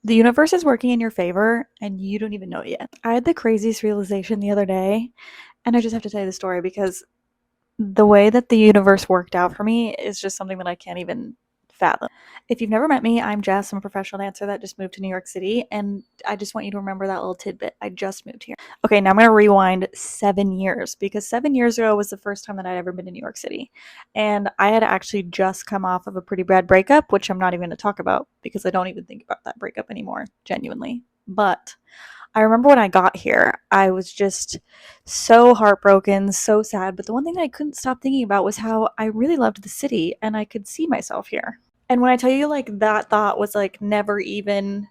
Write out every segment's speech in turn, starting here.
The universe is working in your favor and you don't even know it yet. I had the craziest realization the other day, and I just have to tell you the story because the way that the universe worked out for me is just something that I can't even fathom. If you've never met me, I'm Jess. I'm a professional dancer that just moved to New York City, and I just want you to remember that little tidbit. I just moved here. Okay, now I'm going to rewind 7 years because 7 years ago was the first time that I'd ever been to New York City. And I had actually just come off of a pretty bad breakup, which I'm not even going to talk about because I don't even think about that breakup anymore, genuinely. But I remember when I got here, I was just so heartbroken, so sad. But the one thing that I couldn't stop thinking about was how I really loved the city and I could see myself here. And when I tell you, like, that thought was like never even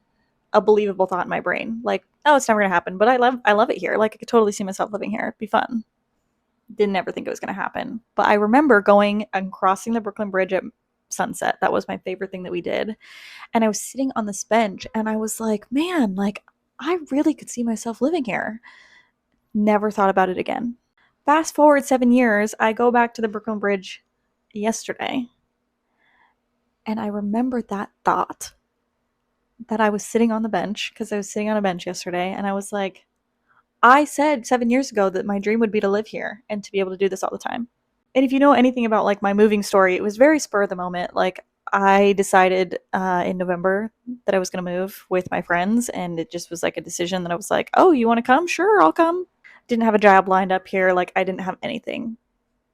a believable thought in my brain. Like, oh, it's never gonna happen. But I love it here. Like, I could totally see myself living here. It'd be fun. Didn't ever think it was gonna happen. But I remember going and crossing the Brooklyn Bridge at sunset. That was my favorite thing that we did. And I was sitting on this bench and I was like, man, like I really could see myself living here. Never thought about it again. Fast forward 7 years, I go back to the Brooklyn Bridge yesterday and I remembered that thought that I was sitting on the bench because I was sitting on a bench yesterday and I was like, I said 7 years ago that my dream would be to live here and to be able to do this all the time. And if you know anything about like my moving story, it was very spur of the moment. Like I decided in November that I was going to move with my friends, and it just was like a decision that I was like, "Oh, you want to come? Sure, I'll come." Didn't have a job lined up here. Like I didn't have anything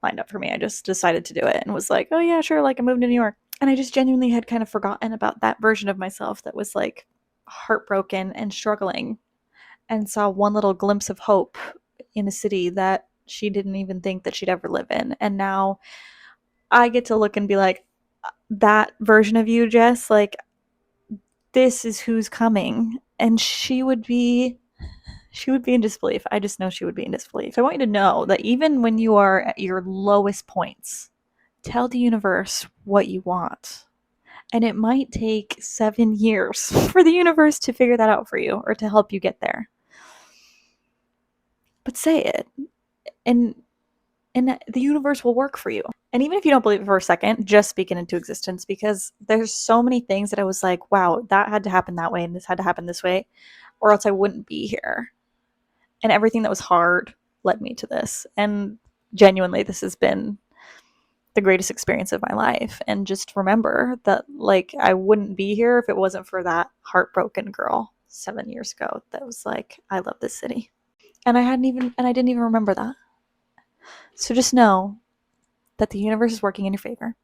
lined up for me. I just decided to do it and was like, "Oh yeah, sure." Like I moved to New York, and I just genuinely had kind of forgotten about that version of myself that was like heartbroken and struggling, and saw one little glimpse of hope in a city that she didn't even think that she'd ever live in. And now I get to look and be like, that version of you, Jess, like, this is who's coming. And she would be in disbelief. I just know she would be in disbelief. I want you to know that even when you are at your lowest points, tell the universe what you want. And it might take 7 years for the universe to figure that out for you or to help you get there. But say it. And the universe will work for you. And even if you don't believe it for a second, just speak it into existence because there's so many things that I was like, wow, that had to happen that way and this had to happen this way, or else I wouldn't be here. And everything that was hard led me to this. And genuinely, this has been the greatest experience of my life. And just remember that, like, I wouldn't be here if it wasn't for that heartbroken girl 7 years ago that was like, I love this city. And I didn't even remember that. So just know that the universe is working in your favor.